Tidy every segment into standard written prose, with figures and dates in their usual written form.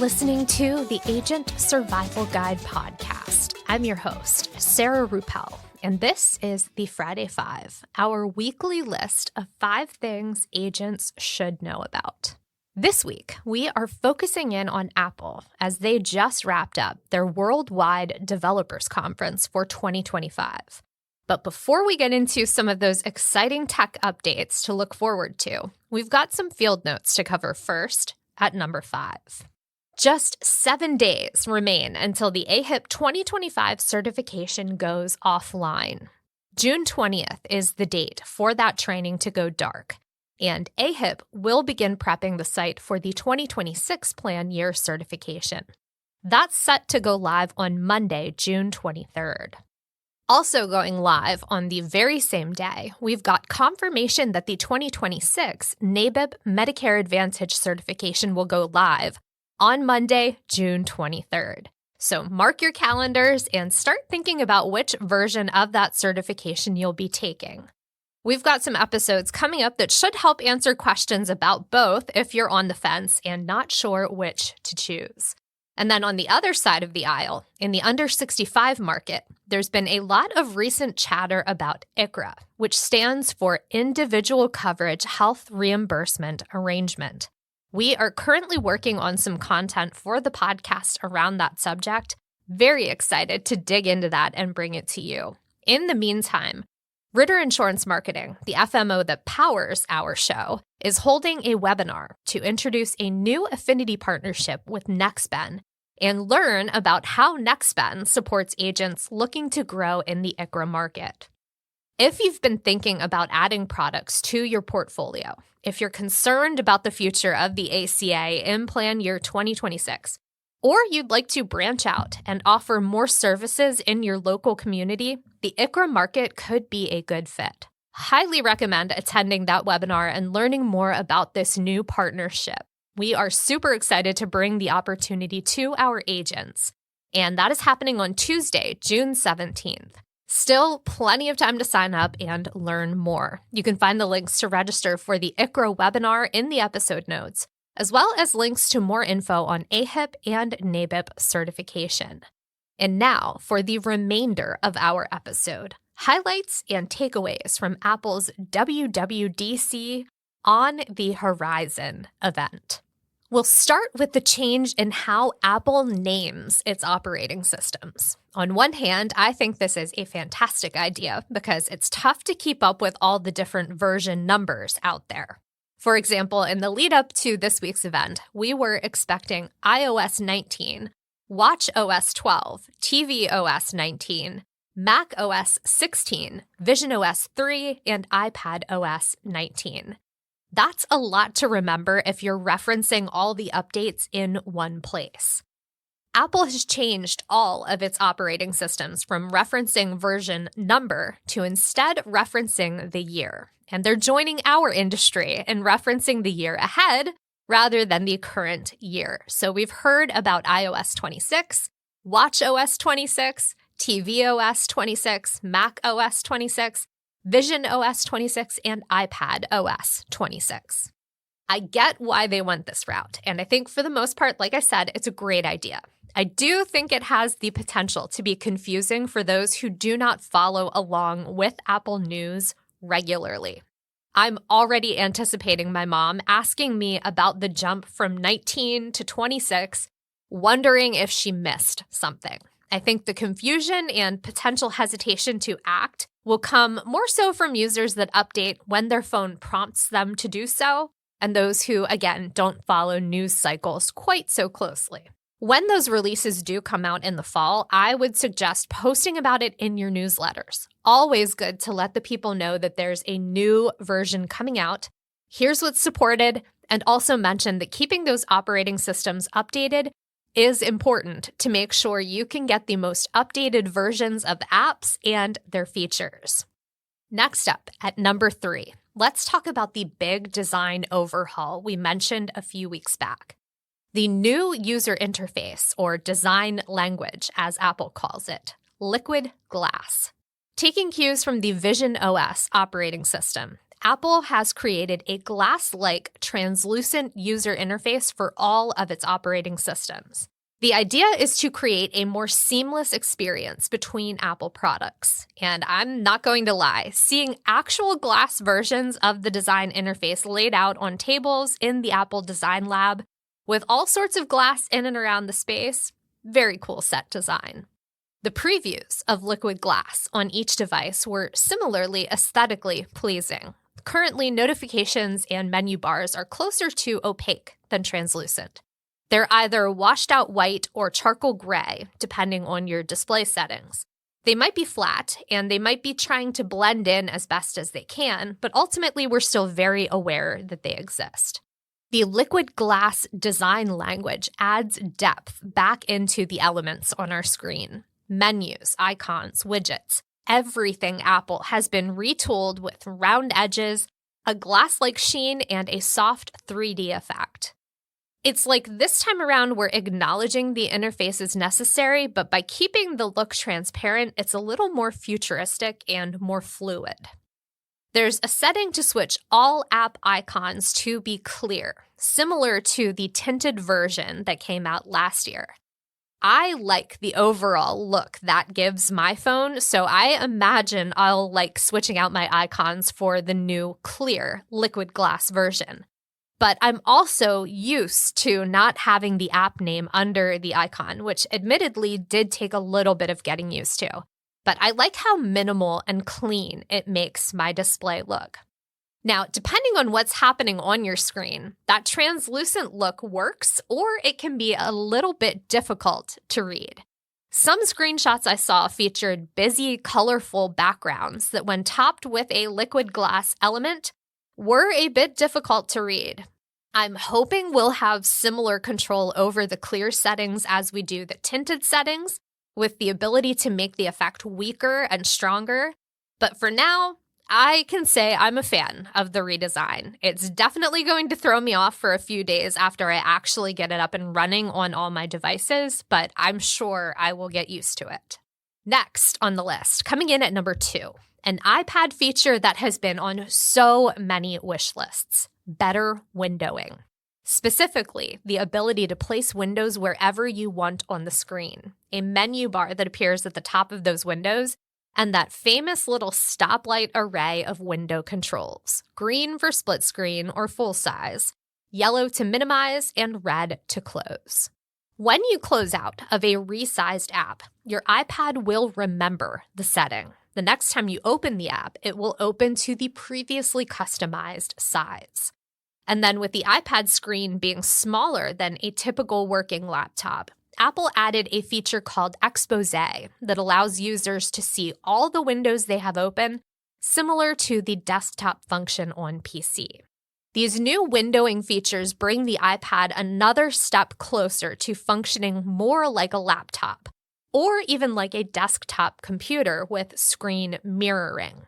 listening to the Agent Survival Guide podcast. I'm your host, Sarah Ruppel, and this is the Friday Five, our weekly list of 5 things agents should know about. This week, we are focusing in on Apple as they just wrapped up their Worldwide Developers Conference for 2025. But before we get into some of those exciting tech updates to look forward to, we've got some field notes to cover first at number 5. Just 7 days remain until the AHIP 2025 certification goes offline. June 20th is the date for that training to go dark, and AHIP will begin prepping the site for the 2026 plan year certification. That's set to go live on Monday, June 23rd. Also going live on the very same day, we've got confirmation that the 2026 NABIP Medicare Advantage certification will go live on Monday, June 23rd. So mark your calendars and start thinking about which version of that certification you'll be taking. We've got some episodes coming up that should help answer questions about both if you're on the fence and not sure which to choose. And then on the other side of the aisle, in the under 65 market, there's been a lot of recent chatter about ICHRA, which stands for Individual Coverage Health Reimbursement Arrangement. We are currently working on some content for the podcast around that subject. Very excited to dig into that and bring it to you. In the meantime, Ritter Insurance Marketing, the FMO that powers our show, is holding a webinar to introduce a new affinity partnership with Nexben and learn about how Nexben supports agents looking to grow in the ICHRA market. If you've been thinking about adding products to your portfolio, if you're concerned about the future of the ACA in plan year 2026, or you'd like to branch out and offer more services in your local community, the ICHRA market could be a good fit. Highly recommend attending that webinar and learning more about this new partnership. We are super excited to bring the opportunity to our agents, and that is happening on Tuesday, June 17th. Still plenty of time to sign up and learn more. You can find the links to register for the ICHRA webinar in the episode notes, as well as links to more info on AHIP and NABIP certification. And now for the remainder of our episode, highlights and takeaways from Apple's WWDC On the Horizon event. We'll start with the change in how Apple names its operating systems. On one hand, I think this is a fantastic idea because it's tough to keep up with all the different version numbers out there. For example, in the lead up to this week's event, we were expecting iOS 19, watchOS 12, tvOS 19, macOS 16, visionOS 3, and iPadOS 19. That's a lot to remember if you're referencing all the updates in one place. Apple has changed all of its operating systems from referencing version number to instead referencing the year. And they're joining our industry in referencing the year ahead rather than the current year. So we've heard about iOS 26, watchOS 26, tvOS 26, macOS 26, visionOS 26, and iPadOS 26. I get why they went this route, and I think for the most part, like I said, it's a great idea. I do think it has the potential to be confusing for those who do not follow along with Apple News regularly. I'm already anticipating my mom asking me about the jump from 19 to 26, wondering if she missed something. I think the confusion and potential hesitation to act will come more so from users that update when their phone prompts them to do so, and those who, again, don't follow news cycles quite so closely. When those releases do come out in the fall, I would suggest posting about it in your newsletters. Always good to let the people know that there's a new version coming out. Here's what's supported, and also mention that keeping those operating systems updated is important to make sure you can get the most updated versions of apps and their features. Next up, at number 3, let's talk about the big design overhaul we mentioned a few weeks back. The new user interface, or design language, as Apple calls it, Liquid Glass. Taking cues from the visionOS operating system, Apple has created a glass-like translucent user interface for all of its operating systems. The idea is to create a more seamless experience between Apple products. And I'm not going to lie, seeing actual glass versions of the design interface laid out on tables in the Apple Design Lab with all sorts of glass in and around the space, very cool set design. The previews of liquid glass on each device were similarly aesthetically pleasing. Currently, notifications and menu bars are closer to opaque than translucent. They're either washed out white or charcoal gray, depending on your display settings. They might be flat, and they might be trying to blend in as best as they can, but ultimately we're still very aware that they exist. The liquid glass design language adds depth back into the elements on our screen. Menus, icons, widgets, everything Apple has been retooled with round edges, a glass-like sheen, and a soft 3D effect. It's like this time around we're acknowledging the interface is necessary, but by keeping the look transparent, it's a little more futuristic and more fluid. There's a setting to switch all app icons to be clear, similar to the tinted version that came out last year. I like the overall look that gives my phone, so I imagine I'll like switching out my icons for the new clear liquid glass version. But I'm also used to not having the app name under the icon, which admittedly did take a little bit of getting used to. But I like how minimal and clean it makes my display look. Now, depending on what's happening on your screen, that translucent look works, or it can be a little bit difficult to read. Some screenshots I saw featured busy, colorful backgrounds that, when topped with a liquid glass element, were a bit difficult to read. I'm hoping we'll have similar control over the clear settings as we do the tinted settings, with the ability to make the effect weaker and stronger. But for now, I can say I'm a fan of the redesign. It's definitely going to throw me off for a few days after I actually get it up and running on all my devices, but I'm sure I will get used to it. Next on the list, coming in at number 2, an iPad feature that has been on so many wish lists: better windowing. Specifically, the ability to place windows wherever you want on the screen, a menu bar that appears at the top of those windows, and that famous little stoplight array of window controls: green for split screen or full size, yellow to minimize, and red to close. When you close out of a resized app, your iPad will remember the setting. The next time you open the app, it will open to the previously customized size. And then with the iPad screen being smaller than a typical working laptop, Apple added a feature called Expose that allows users to see all the windows they have open, similar to the desktop function on PC. These new windowing features bring the iPad another step closer to functioning more like a laptop, or even like a desktop computer with screen mirroring.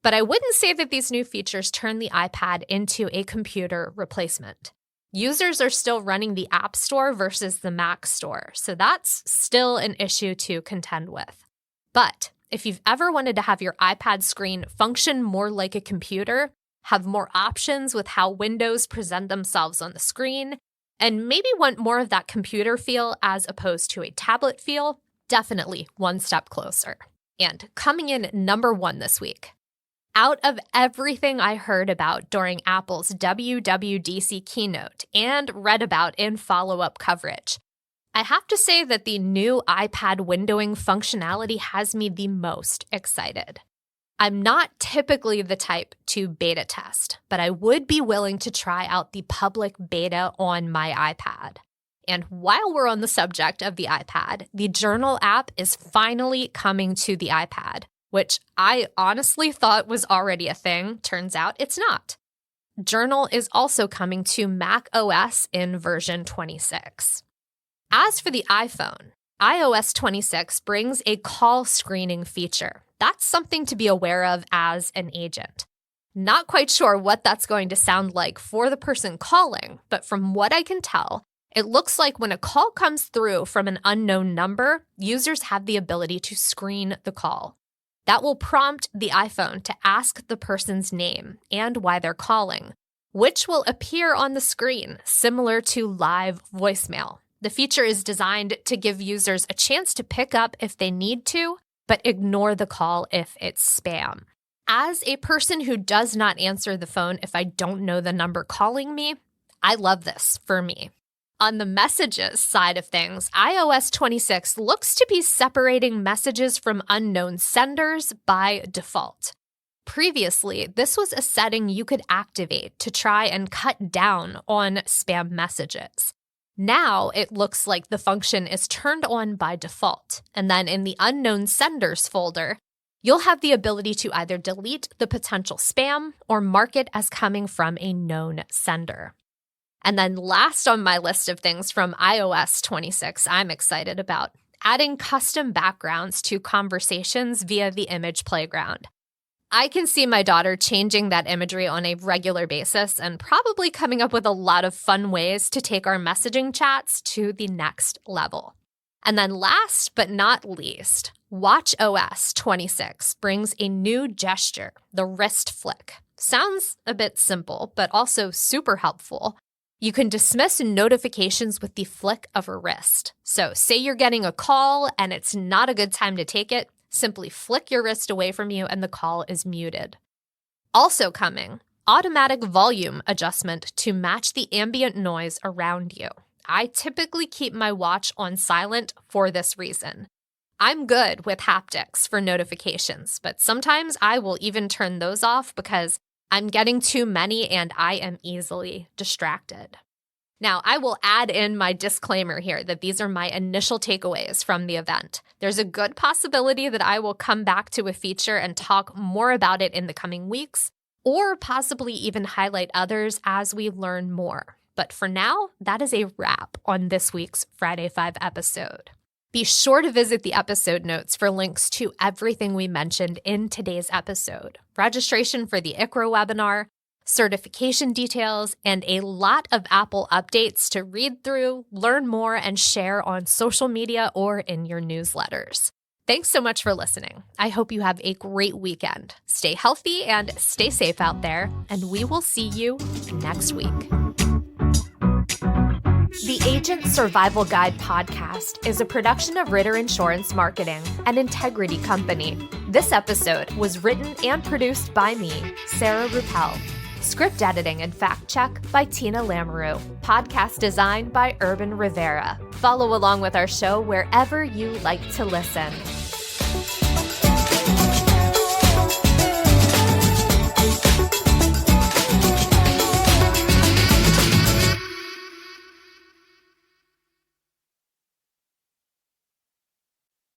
But I wouldn't say that these new features turn the iPad into a computer replacement. Users are still running the App Store versus the Mac Store, so that's still an issue to contend with. But if you've ever wanted to have your iPad screen function more like a computer, have more options with how windows present themselves on the screen, and maybe want more of that computer feel as opposed to a tablet feel, definitely one step closer. And coming in number 1 this week, out of everything I heard about during Apple's WWDC keynote and read about in follow-up coverage, I have to say that the new iPad windowing functionality has me the most excited. I'm not typically the type to beta test, but I would be willing to try out the public beta on my iPad. And while we're on the subject of the iPad, the Journal app is finally coming to the iPad, which I honestly thought was already a thing. Turns out it's not. Journal is also coming to Mac OS in version 26. As for the iPhone, iOS 26 brings a call screening feature. That's something to be aware of as an agent. Not quite sure what that's going to sound like for the person calling, but from what I can tell, it looks like when a call comes through from an unknown number, users have the ability to screen the call. That will prompt the iPhone to ask the person's name and why they're calling, which will appear on the screen, similar to live voicemail. The feature is designed to give users a chance to pick up if they need to, but ignore the call if it's spam. As a person who does not answer the phone if I don't know the number calling me, I love this for me. On the messages side of things, iOS 26 looks to be separating messages from unknown senders by default. Previously, this was a setting you could activate to try and cut down on spam messages. Now, it looks like the function is turned on by default, and then in the unknown senders folder, you'll have the ability to either delete the potential spam or mark it as coming from a known sender. And then last on my list of things from iOS 26 I'm excited about, adding custom backgrounds to conversations via the image playground. I can see my daughter changing that imagery on a regular basis and probably coming up with a lot of fun ways to take our messaging chats to the next level. And then last but not least, watchOS 26 brings a new gesture, the wrist flick. Sounds a bit simple, but also super helpful. You can dismiss notifications with the flick of a wrist. So say you're getting a call and it's not a good time to take it, simply flick your wrist away from you and the call is muted. Also coming, automatic volume adjustment to match the ambient noise around you. I typically keep my watch on silent for this reason. I'm good with haptics for notifications, but sometimes I will even turn those off because I'm getting too many and I am easily distracted. Now, I will add in my disclaimer here that these are my initial takeaways from the event. There's a good possibility that I will come back to a feature and talk more about it in the coming weeks, or possibly even highlight others as we learn more. But for now, that is a wrap on this week's Friday 5 episode. Be sure to visit the episode notes for links to everything we mentioned in today's episode. Registration for the ICHRA webinar, certification details, and a lot of Apple updates to read through, learn more, and share on social media or in your newsletters. Thanks so much for listening. I hope you have a great weekend. Stay healthy and stay safe out there, and we will see you next week. The Agent Survival Guide podcast is a production of Ritter Insurance Marketing, an integrity company. This episode was written and produced by me, Sarah Ruppel. Script editing and fact check by Tina Lamoureux. Podcast design by Urban Rivera. Follow along with our show wherever you like to listen.